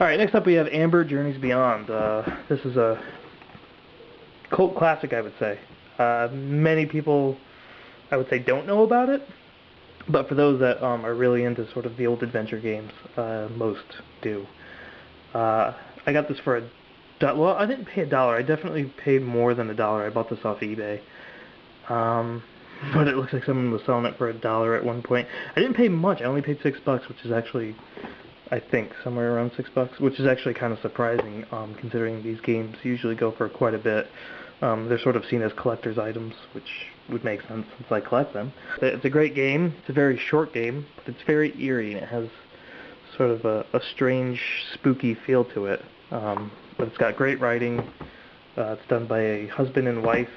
Alright, next up we have Amber Journeys Beyond. This is a cult classic, I would say. Many people, I would say, don't know about it, but for those that are really into sort of the old adventure games, most do. I got this for well, I didn't pay $1. I definitely paid more than $1. I bought this off eBay. But it looks like someone was selling it for $1 at one point. I didn't pay much. I only paid $6, which is actually, I think, somewhere around $6, which is actually kind of surprising, considering these games usually go for quite a bit. They're sort of seen as collector's items, which would make sense since I collect them. It's a great game. It's a very short game, but it's very eerie, and it has sort of a strange, spooky feel to it. But it's got great writing. It's done by a husband and wife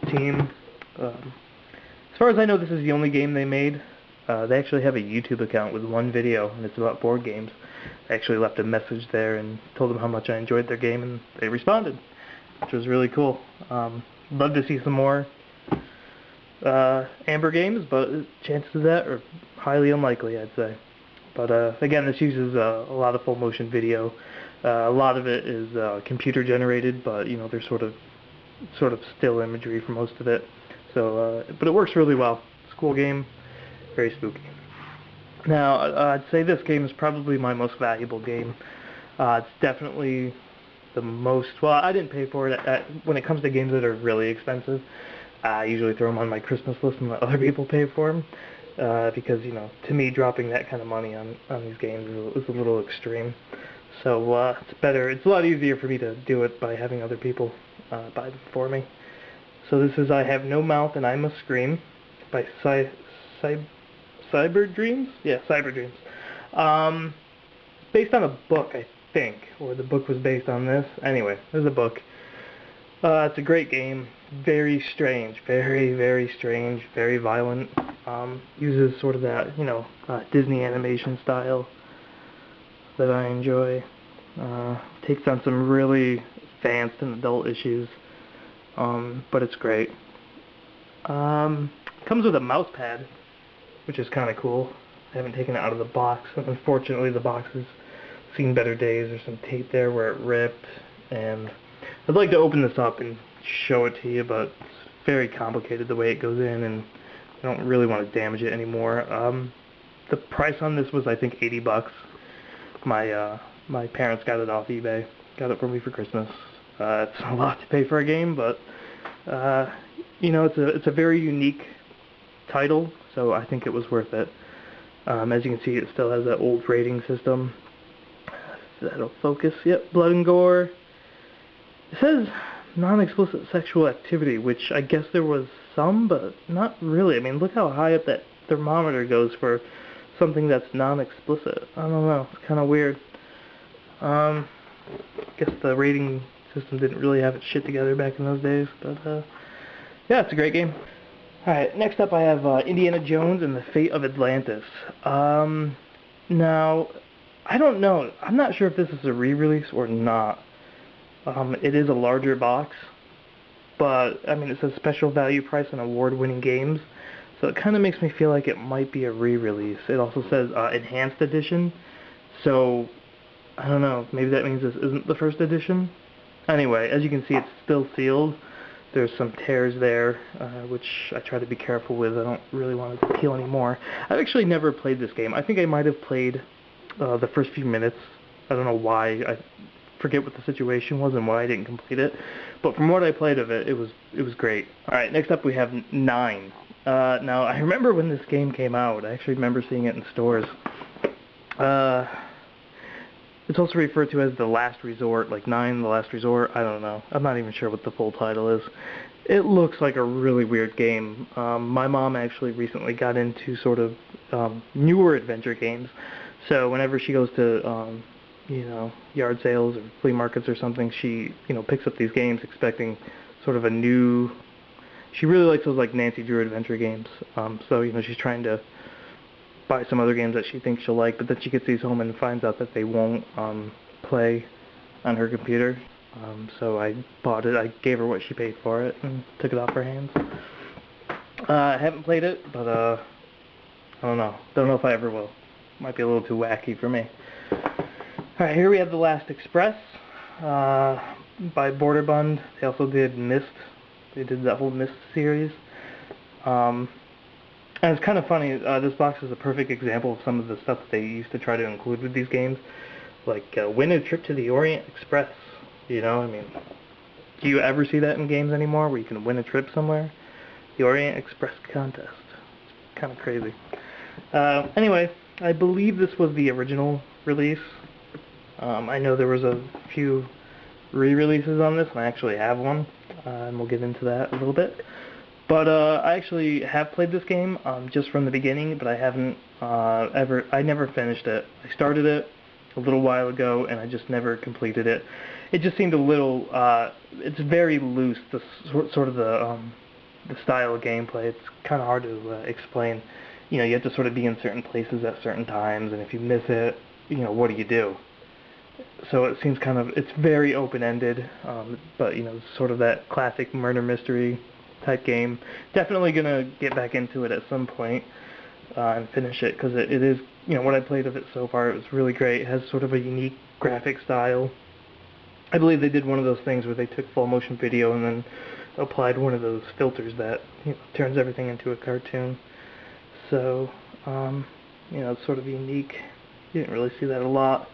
team. As far as I know, this is the only game they made. They actually have a YouTube account with one video, and it's about board games. I actually left a message there and told them how much I enjoyed their game, and they responded, which was really cool. Love to see some more Amber games, but chances of that are highly unlikely, I'd say. But again, this uses a lot of full motion video. A lot of it is computer generated, but you know, there's sort of still imagery for most of it. So, but it works really well. It's a cool game, very spooky. Now, I'd say this game is probably my most valuable game. It's definitely the most, well, I didn't pay for it. When it comes to games that are really expensive, I usually throw them on my Christmas list and let other people pay for them. Because, you know, to me, dropping that kind of money on these games is a little extreme. So, it's a lot easier for me to do it by having other people buy them for me. So this is I Have No Mouth and I Must Scream by Cyber Dreams? Yeah, Cyber Dreams. Based on a book, I think, or the book was based on this. Anyway, there's a book. It's a great game. Very strange. Very, very strange. Very violent. Uses sort of that, you know, Disney animation style that I enjoy. Takes on some really advanced and adult issues. But it's great. Comes with a mouse pad, which is kind of cool. I haven't taken it out of the box. Unfortunately, the box has seen better days. There's some tape there where it ripped, and I'd like to open this up and show it to you, but it's very complicated the way it goes in, and I don't really want to damage it anymore. The price on this was, I think, $80. My parents got it off eBay. Got it for me for Christmas. It's a lot to pay for a game, but you know, it's a very unique title, so I think it was worth it. As you can see, it still has that old rating system. That'll focus. Yep, blood and gore. It says non-explicit sexual activity, which I guess there was some, but not really. I mean, look how high up that thermometer goes for something that's non-explicit. I don't know. It's kind of weird. I guess the rating system didn't really have its shit together back in those days, but yeah, it's a great game. Alright, next up I have Indiana Jones and the Fate of Atlantis. Now, I don't know. I'm not sure if this is a re-release or not. It is a larger box, but I mean, it says special value price on award-winning games, so it kind of makes me feel like it might be a re-release. It also says enhanced edition, so I don't know. Maybe that means this isn't the first edition. Anyway, as you can see, it's still sealed. There's some tears there, which I try to be careful with. I don't really want it to peel anymore. I've actually never played this game. I think I might have played the first few minutes. I don't know why. I forget what the situation was and why I didn't complete it. But from what I played of it, it was great. Alright, next up we have 9. Now, I remember when this game came out. I actually remember seeing it in stores. It's also referred to as The Last Resort, like 9, The Last Resort, I don't know. I'm not even sure what the full title is. It looks like a really weird game. My mom actually recently got into sort of newer adventure games, so whenever she goes to, you know, yard sales or flea markets or something, she, you know, picks up these games expecting sort of a new... She really likes those, like, Nancy Drew adventure games, so, you know, she's trying to buy some other games that she thinks she'll like, but then she gets these home and finds out that they won't play on her computer. So I bought it. I gave her what she paid for it and took it off her hands. I haven't played it, but I don't know. Don't know if I ever will. Might be a little too wacky for me. Alright, here we have The Last Express by Borderbund. They also did Myst. They did that whole Myst series. And it's kind of funny, this box is a perfect example of some of the stuff that they used to try to include with these games. Like, win a trip to the Orient Express. You know, I mean, do you ever see that in games anymore, where you can win a trip somewhere? The Orient Express contest. It's kind of crazy. Anyway, I believe this was the original release. I know there was a few re-releases on this, and I actually have one, and we'll get into that a little bit. But I actually have played this game just from the beginning, but I haven't I never finished it. I started it a little while ago, and I just never completed it. It just seemed a little, it's very loose, the sort of the style of gameplay. It's kind of hard to explain. You know, you have to sort of be in certain places at certain times, and if you miss it, you know, what do you do? So it seems kind of, it's very open-ended, but, you know, sort of that classic murder mystery type game. Definitely going to get back into it at some point and finish it, because it is, you know, what I played of it so far, it was really great. It has sort of a unique graphic style. I believe they did one of those things where they took full motion video and then applied one of those filters that, you know, turns everything into a cartoon. So, you know, it's sort of unique. You didn't really see that a lot.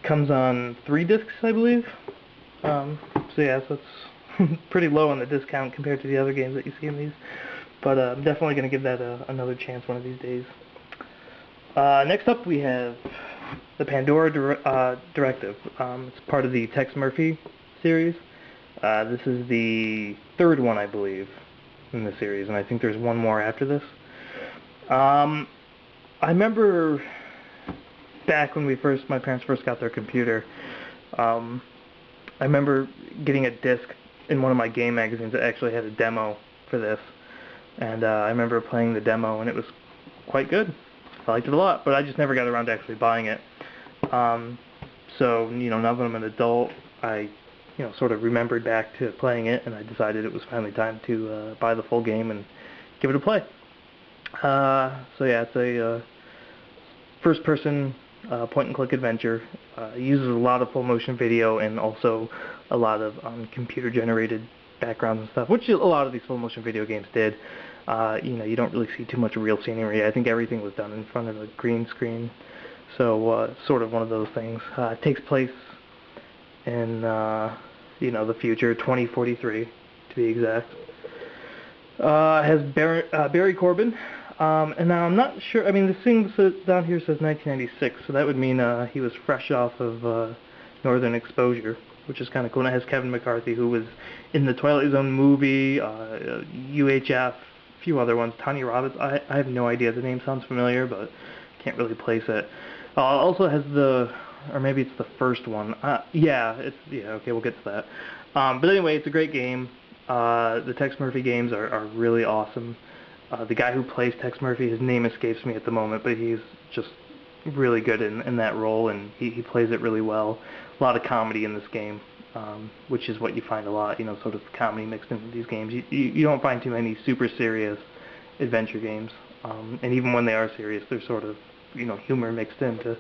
Comes on 3 discs, I believe. So yeah, so it's pretty low on the discount compared to the other games that you see in these. But I'm definitely going to give that another chance one of these days. Next up we have the Pandora Directive. It's part of the Tex Murphy series. This is the 3rd one, I believe, in the series, and I think there's one more after this. I remember back when my parents first got their computer, I remember getting a disc in one of my game magazines that actually had a demo for this, and I remember playing the demo, and it was quite good. I liked it a lot, but I just never got around to actually buying it. So, you know, now that I'm an adult, I, you know, sort of remembered back to playing it, and I decided it was finally time to buy the full game and give it a play. So yeah, it's a first-person point-and-click adventure. It uses a lot of full-motion video and also a lot of computer-generated backgrounds and stuff, which a lot of these full-motion video games did. You know, you don't really see too much real scenery. I think everything was done in front of a green screen. So, sort of one of those things. It takes place in, you know, the future, 2043, to be exact. It has Barry Corbin. And now I'm not sure, I mean, this thing down here says 1996, so that would mean he was fresh off of Northern Exposure, which is kind of cool. And it has Kevin McCarthy, who was in the Twilight Zone movie, UHF, a few other ones. Tony Robbins, I have no idea. The name sounds familiar, but can't really place it. Also has or maybe it's the first one. Yeah, okay, we'll get to that. But anyway, it's a great game. The Tex Murphy games are really awesome. The guy who plays Tex Murphy, his name escapes me at the moment, but he's just really good in that role, and he plays it really well. A lot of comedy in this game, which is what you find a lot, you know, sort of comedy mixed into these games. You don't find too many super serious adventure games, and even when they are serious, they're sort of, you know, humor mixed in to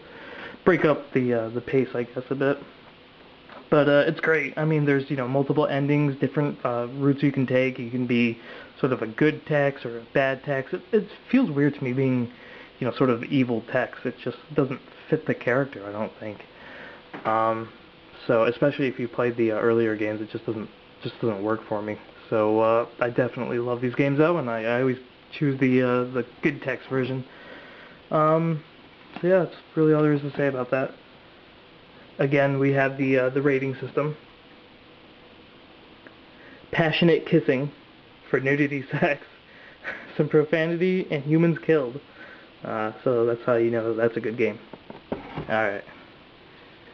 break up the pace, I guess, a bit. But it's great. I mean, there's, you know, multiple endings, different routes you can take. You can be sort of a good Tex or a bad Tex. It feels weird to me being, you know, sort of evil Tex. It just doesn't fit the character, I don't think. So especially if you played the earlier games, it just doesn't work for me. So I definitely love these games though, and I always choose the good Tex version. So yeah, that's really all there is to say about that. Again, we have the rating system. Passionate kissing for nudity, sex, some profanity, and humans killed. So that's how you know that's a good game. Alright.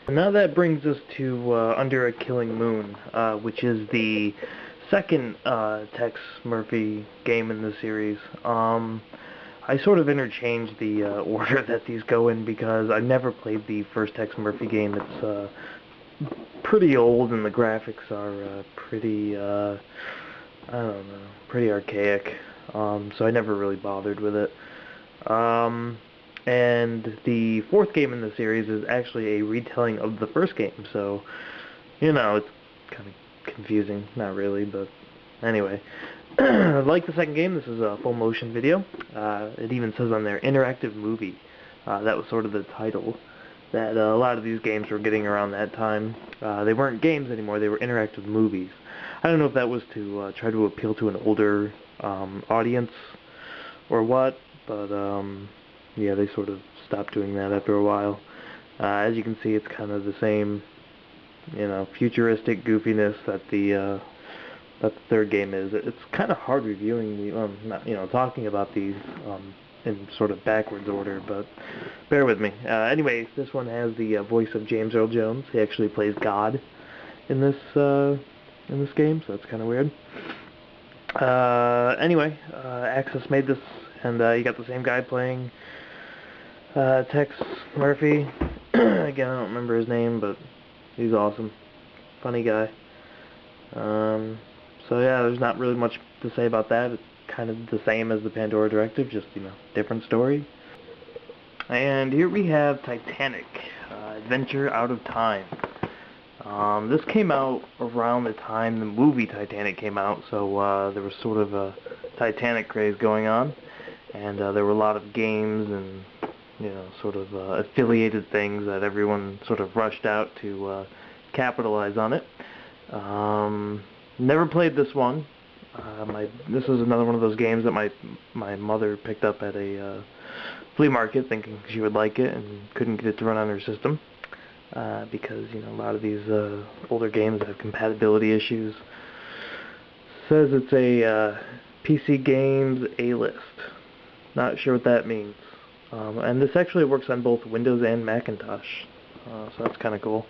Now that brings us to Under a Killing Moon, which is the second Tex Murphy game in the series. I sort of interchange the order that these go in because I never played the first Tex Murphy game. It's pretty old and the graphics are pretty, I don't know, pretty archaic. So I never really bothered with it. And the fourth game in the series is actually a retelling of the first game, so, you know, it's kind of confusing. Not really, but anyway. Like the second game, this is a full motion video. It even says on there, interactive movie. That was sort of the title that a lot of these games were getting around that time. They weren't games anymore, they were interactive movies. I don't know if that was to try to appeal to an older audience or what, but yeah, they sort of stopped doing that after a while. As you can see, it's kind of the same, you know, futuristic goofiness that the third game is. It's kind of hard reviewing the, not, you know, talking about these in sort of backwards order, but bear with me. Anyway, this one has the voice of James Earl Jones. He actually plays God in this game, so that's kind of weird. Anyway, Axis made this, and you got the same guy playing Tex Murphy. Again, I don't remember his name, but he's awesome. Funny guy. So yeah, there's not really much to say about that. It's kind of the same as the Pandora Directive, just, you know, different story. And here we have Titanic, Adventure Out of Time. This came out around the time the movie Titanic came out, so there was sort of a Titanic craze going on, and there were a lot of games and, you know, sort of affiliated things that everyone sort of rushed out to capitalize on it. Never played this one. This is another one of those games that my mother picked up at a flea market, thinking she would like it, and couldn't get it to run on her system because, you know, a lot of these older games have compatibility issues. Says it's a PC Games A-list. Not sure what that means. And this actually works on both Windows and Macintosh, so that's kind of cool.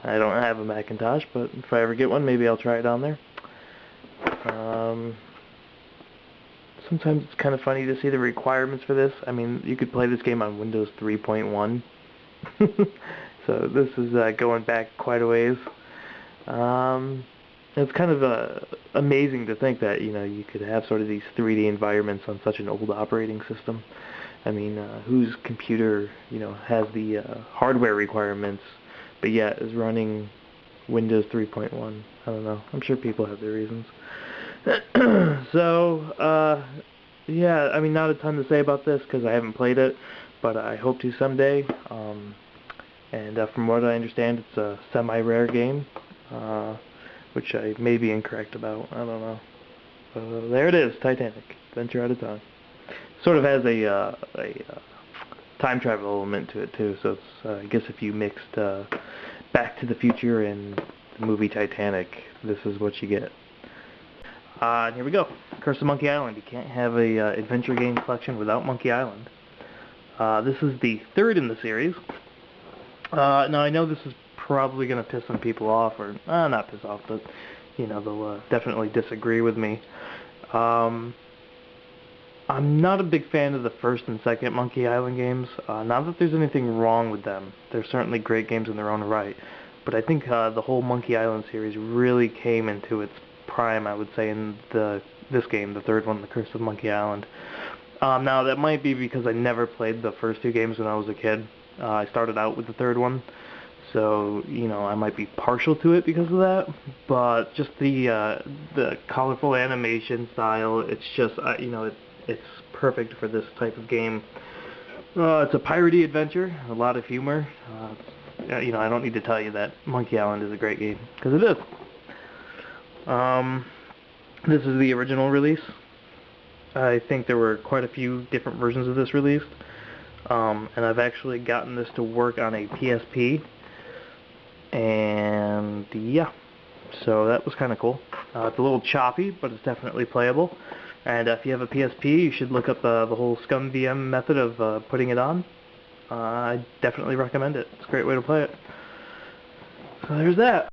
I don't have a Macintosh, but if I ever get one, maybe I'll try it on there. Sometimes it's kind of funny to see the requirements for this. I mean, you could play this game on Windows 3.1. So this is going back quite a ways. It's kind of amazing to think that, you know, you could have sort of these 3D environments on such an old operating system. I mean, whose computer, you know, has the hardware requirements, but yet is running Windows 3.1. I don't know. I'm sure people have their reasons. So, yeah, I mean, not a ton to say about this because I haven't played it, but I hope to someday. And from what I understand, it's a semi-rare game, which I may be incorrect about. I don't know. There it is, Titanic, Adventure Out of Time. Sort of has a time travel element to it too, so it's, I guess if you mixed Back to the Future and the movie Titanic, this is what you get. And here we go, Curse of Monkey Island. You can't have a adventure game collection without Monkey Island. This is the third in the series. Now I know this is probably going to piss some people off, or not piss off, but, you know, they'll definitely disagree with me. I'm not a big fan of the first and second Monkey Island games. Not that there's anything wrong with them. They're certainly great games in their own right. But I think the whole Monkey Island series really came into its prime, I would say, in this game, the third one, The Curse of Monkey Island. Now, that might be because I never played the first two games when I was a kid. I started out with the third one. So, you know, I might be partial to it because of that, but just the colorful animation style, it's just, you know, it's perfect for this type of game. It's a piratey adventure, a lot of humor. You know, I don't need to tell you that Monkey Island is a great game, because it is. This is the original release. I think there were quite a few different versions of this released, and I've actually gotten this to work on a PSP. And yeah, so that was kind of cool. It's a little choppy, but it's definitely playable. And if you have a PSP, you should look up the whole ScumVM method of putting it on. I definitely recommend it. It's a great way to play it. So there's that.